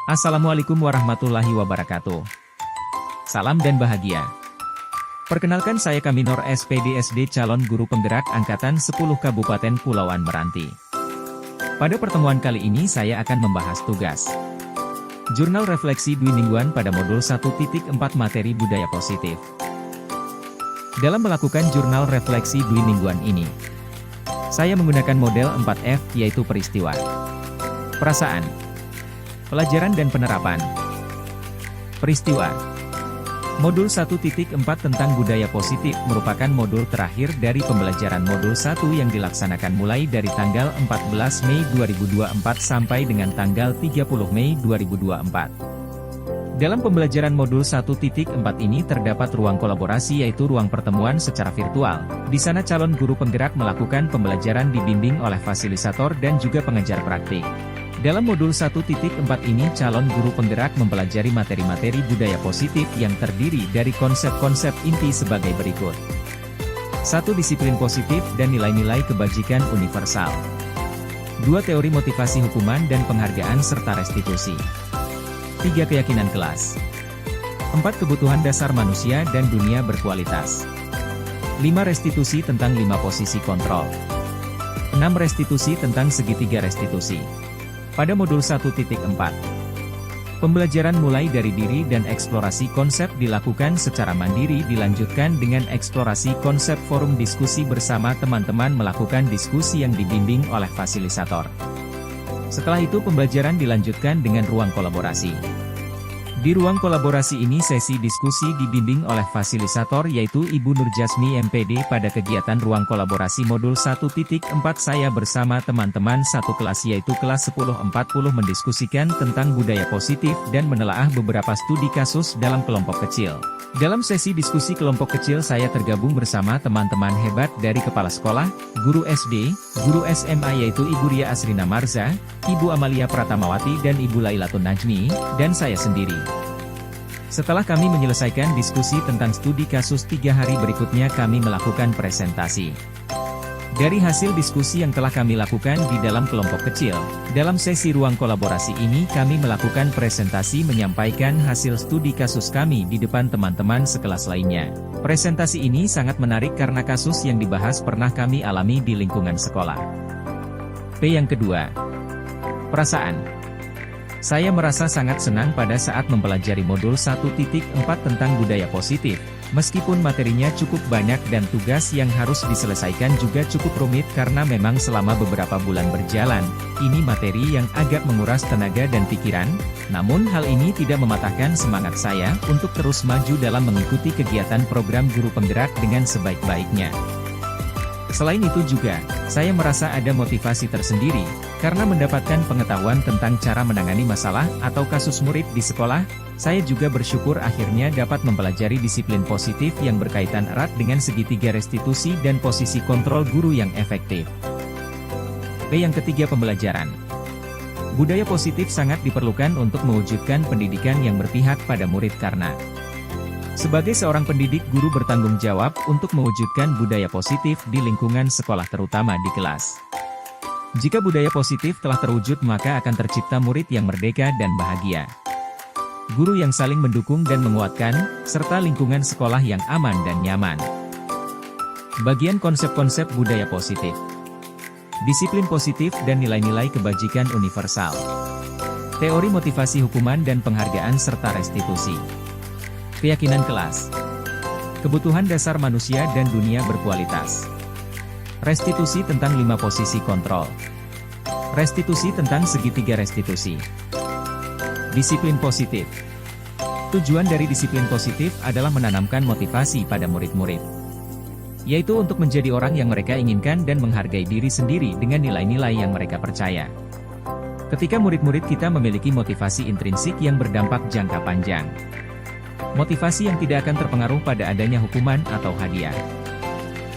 Assalamualaikum warahmatullahi wabarakatuh. Salam dan bahagia. Perkenalkan saya Kaminor SPD SD calon guru penggerak Angkatan 10 Kabupaten Pulauan Meranti. Pada pertemuan kali ini saya akan membahas tugas Jurnal Refleksi Dwimingguan pada modul 1.4 materi budaya positif. Dalam melakukan jurnal refleksi Dwimingguan ini, saya menggunakan model 4F yaitu peristiwa, perasaan, pelajaran dan penerapan. Peristiwa. Modul 1.4 tentang budaya positif merupakan modul terakhir dari pembelajaran modul 1 yang dilaksanakan mulai dari tanggal 14 Mei 2024 sampai dengan tanggal 30 Mei 2024. Dalam pembelajaran modul 1.4 ini terdapat ruang kolaborasi yaitu ruang pertemuan secara virtual. Di sana calon guru penggerak melakukan pembelajaran dibimbing oleh fasilisator dan juga pengajar praktik. Dalam modul 1.4 ini calon guru penggerak mempelajari materi-materi budaya positif yang terdiri dari konsep-konsep inti sebagai berikut. 1. Disiplin positif dan nilai-nilai kebajikan universal. 2. Teori motivasi hukuman dan penghargaan serta restitusi. 3. Keyakinan kelas. 4. Kebutuhan dasar manusia dan dunia berkualitas. 5. Restitusi tentang 5 posisi kontrol. 6. Restitusi tentang segitiga restitusi. Pada modul 1.4, pembelajaran mulai dari diri dan eksplorasi konsep dilakukan secara mandiri dilanjutkan dengan eksplorasi konsep forum diskusi bersama teman-teman melakukan diskusi yang dibimbing oleh fasilisator. Setelah itu pembelajaran dilanjutkan dengan ruang kolaborasi. Di ruang kolaborasi ini sesi diskusi dibimbing oleh fasilisator yaitu Ibu Nurjasmi MPD. Pada kegiatan ruang kolaborasi modul 1.4 saya bersama teman-teman satu kelas yaitu kelas 1040 mendiskusikan tentang budaya positif dan menelaah beberapa studi kasus dalam kelompok kecil. Dalam sesi diskusi kelompok kecil saya tergabung bersama teman-teman hebat dari kepala sekolah, guru SD, guru SMA yaitu Ibu Ria Asrina Marza, Ibu Amalia Pratamawati dan Ibu Lailatun Najmi, dan saya sendiri. Setelah kami menyelesaikan diskusi tentang studi kasus 3 hari berikutnya kami melakukan presentasi. Dari hasil diskusi yang telah kami lakukan di dalam kelompok kecil, dalam sesi ruang kolaborasi ini kami melakukan presentasi menyampaikan hasil studi kasus kami di depan teman-teman sekelas lainnya. Presentasi ini sangat menarik karena kasus yang dibahas pernah kami alami di lingkungan sekolah. P. Yang kedua, perasaan. Saya merasa sangat senang pada saat mempelajari modul 1.4 tentang budaya positif. Meskipun materinya cukup banyak dan tugas yang harus diselesaikan juga cukup rumit karena memang selama beberapa bulan berjalan, ini materi yang agak menguras tenaga dan pikiran, namun hal ini tidak mematahkan semangat saya untuk terus maju dalam mengikuti kegiatan program guru penggerak dengan sebaik-baiknya. Selain itu juga, saya merasa ada motivasi tersendiri, karena mendapatkan pengetahuan tentang cara menangani masalah atau kasus murid di sekolah. Saya juga bersyukur akhirnya dapat mempelajari disiplin positif yang berkaitan erat dengan segitiga restitusi dan posisi kontrol guru yang efektif. P. Yang ketiga, pembelajaran. Budaya positif sangat diperlukan untuk mewujudkan pendidikan yang berpihak pada murid karena sebagai seorang pendidik, guru bertanggung jawab untuk mewujudkan budaya positif di lingkungan sekolah terutama di kelas. Jika budaya positif telah terwujud maka akan tercipta murid yang merdeka dan bahagia. Guru yang saling mendukung dan menguatkan, serta lingkungan sekolah yang aman dan nyaman. Bagian konsep-konsep budaya positif. Disiplin positif dan nilai-nilai kebajikan universal. Teori motivasi hukuman dan penghargaan serta restitusi. Keyakinan kelas. Kebutuhan dasar manusia dan dunia berkualitas. Restitusi tentang 5 posisi kontrol. Restitusi tentang segitiga restitusi. Disiplin positif. Tujuan dari disiplin positif adalah menanamkan motivasi pada murid-murid, yaitu untuk menjadi orang yang mereka inginkan dan menghargai diri sendiri dengan nilai-nilai yang mereka percaya. Ketika murid-murid kita memiliki motivasi intrinsik yang berdampak jangka panjang, motivasi yang tidak akan terpengaruh pada adanya hukuman atau hadiah,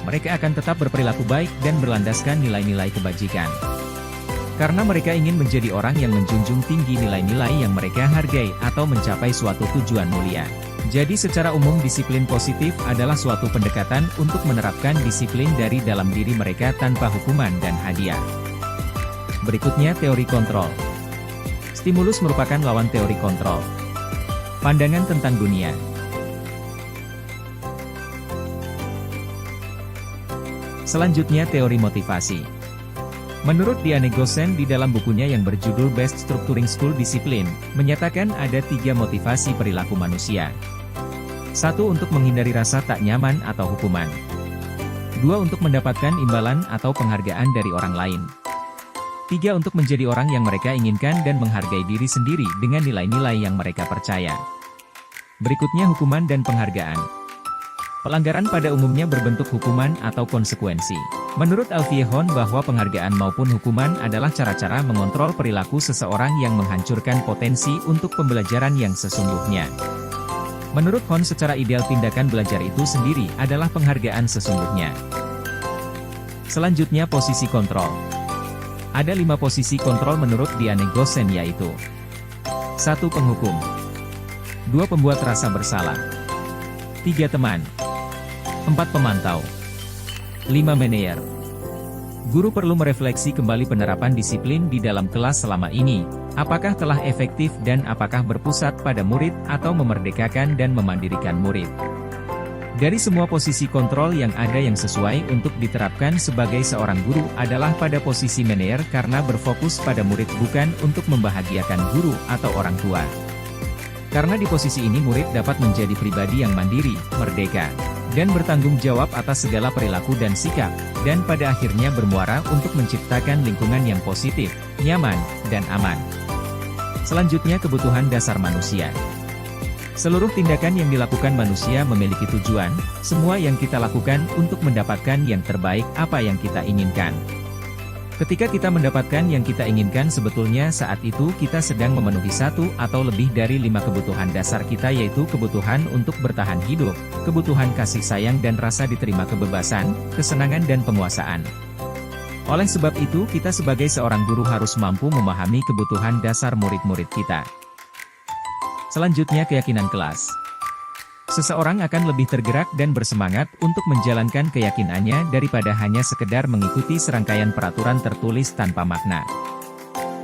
mereka akan tetap berperilaku baik dan berlandaskan nilai-nilai kebajikan. Karena mereka ingin menjadi orang yang menjunjung tinggi nilai-nilai yang mereka hargai atau mencapai suatu tujuan mulia. Jadi secara umum disiplin positif adalah suatu pendekatan untuk menerapkan disiplin dari dalam diri mereka tanpa hukuman dan hadiah. Berikutnya teori kontrol. Stimulus merupakan lawan teori kontrol. Pandangan tentang dunia. Selanjutnya teori motivasi. Menurut Diane Gossen di dalam bukunya yang berjudul Best Structuring School Discipline, menyatakan ada 3 motivasi perilaku manusia. 1. Untuk menghindari rasa tak nyaman atau hukuman. 2. Untuk mendapatkan imbalan atau penghargaan dari orang lain. 3. Untuk menjadi orang yang mereka inginkan dan menghargai diri sendiri dengan nilai-nilai yang mereka percaya. Berikutnya hukuman dan penghargaan. Pelanggaran pada umumnya berbentuk hukuman atau konsekuensi. Menurut Alfie Hon bahwa penghargaan maupun hukuman adalah cara-cara mengontrol perilaku seseorang yang menghancurkan potensi untuk pembelajaran yang sesungguhnya. Menurut Hon secara ideal tindakan belajar itu sendiri adalah penghargaan sesungguhnya. Selanjutnya posisi kontrol. Ada 5 posisi kontrol menurut Diane Gossen yaitu 1. Penghukum. 2. Pembuat rasa bersalah. 3. Teman. 4. Pemantau. 5. Manajer. Guru perlu merefleksi kembali penerapan disiplin di dalam kelas selama ini, apakah telah efektif dan apakah berpusat pada murid atau memerdekakan dan memandirikan murid. Dari semua posisi kontrol yang ada yang sesuai untuk diterapkan sebagai seorang guru adalah pada posisi manajer karena berfokus pada murid bukan untuk membahagiakan guru atau orang tua. Karena di posisi ini murid dapat menjadi pribadi yang mandiri, merdeka, dan bertanggung jawab atas segala perilaku dan sikap, dan pada akhirnya bermuara untuk menciptakan lingkungan yang positif, nyaman, dan aman. Selanjutnya kebutuhan dasar manusia. Seluruh tindakan yang dilakukan manusia memiliki tujuan, semua yang kita lakukan untuk mendapatkan yang terbaik apa yang kita inginkan. Ketika kita mendapatkan yang kita inginkan sebetulnya saat itu kita sedang memenuhi 1 atau lebih dari 5 kebutuhan dasar kita yaitu kebutuhan untuk bertahan hidup, kebutuhan kasih sayang dan rasa diterima kebebasan, kesenangan dan penguasaan. Oleh sebab itu kita sebagai seorang guru harus mampu memahami kebutuhan dasar murid-murid kita. Selanjutnya keyakinan kelas. Seseorang akan lebih tergerak dan bersemangat untuk menjalankan keyakinannya daripada hanya sekedar mengikuti serangkaian peraturan tertulis tanpa makna.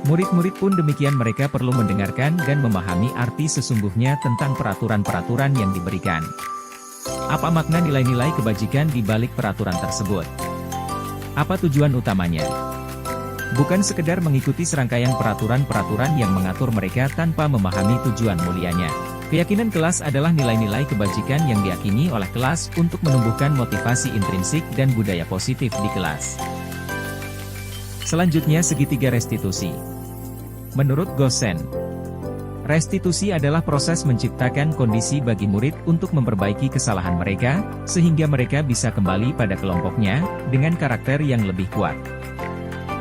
Murid-murid pun demikian mereka perlu mendengarkan dan memahami arti sesungguhnya tentang peraturan-peraturan yang diberikan. Apa makna nilai-nilai kebajikan di balik peraturan tersebut? Apa tujuan utamanya? Bukan sekedar mengikuti serangkaian peraturan-peraturan yang mengatur mereka tanpa memahami tujuan mulianya. Keyakinan kelas adalah nilai-nilai kebajikan yang diyakini oleh kelas untuk menumbuhkan motivasi intrinsik dan budaya positif di kelas. Selanjutnya segitiga restitusi. Menurut Gossen, restitusi adalah proses menciptakan kondisi bagi murid untuk memperbaiki kesalahan mereka, sehingga mereka bisa kembali pada kelompoknya, dengan karakter yang lebih kuat.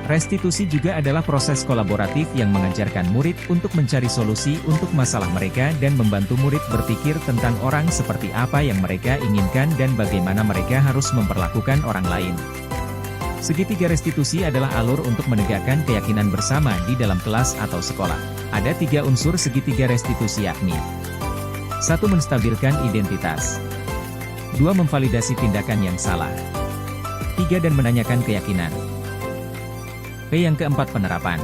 Restitusi juga adalah proses kolaboratif yang mengajarkan murid untuk mencari solusi untuk masalah mereka dan membantu murid berpikir tentang orang seperti apa yang mereka inginkan dan bagaimana mereka harus memperlakukan orang lain. Segitiga restitusi adalah alur untuk menegakkan keyakinan bersama di dalam kelas atau sekolah. Ada 3 unsur segitiga restitusi yakni 1. Menstabilkan identitas. 2. Memvalidasi tindakan yang salah. 3. Dan menanyakan keyakinan. P. Yang keempat, penerapan.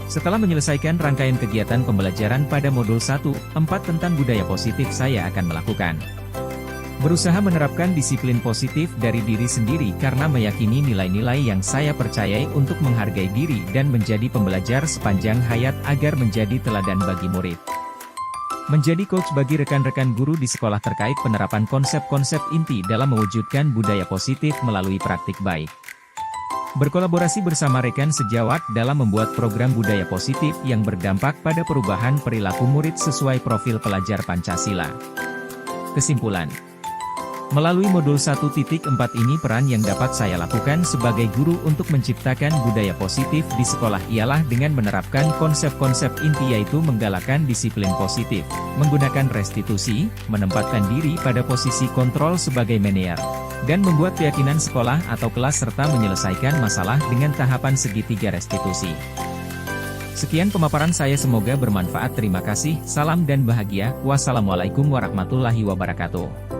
Setelah menyelesaikan rangkaian kegiatan pembelajaran pada modul 1-4 tentang budaya positif saya akan melakukan. Berusaha menerapkan disiplin positif dari diri sendiri karena meyakini nilai-nilai yang saya percayai untuk menghargai diri dan menjadi pembelajar sepanjang hayat agar menjadi teladan bagi murid. Menjadi coach bagi rekan-rekan guru di sekolah terkait penerapan konsep-konsep inti dalam mewujudkan budaya positif melalui praktik baik. Berkolaborasi bersama rekan sejawat dalam membuat program budaya positif yang berdampak pada perubahan perilaku murid sesuai profil pelajar Pancasila. Kesimpulan. Melalui modul 1.4 ini peran yang dapat saya lakukan sebagai guru untuk menciptakan budaya positif di sekolah ialah dengan menerapkan konsep-konsep inti yaitu menggalakkan disiplin positif, menggunakan restitusi, menempatkan diri pada posisi kontrol sebagai manajer, dan membuat keyakinan sekolah atau kelas serta menyelesaikan masalah dengan tahapan segitiga restitusi. Sekian pemaparan saya, semoga bermanfaat. Terima kasih, salam dan bahagia. Wassalamualaikum warahmatullahi wabarakatuh.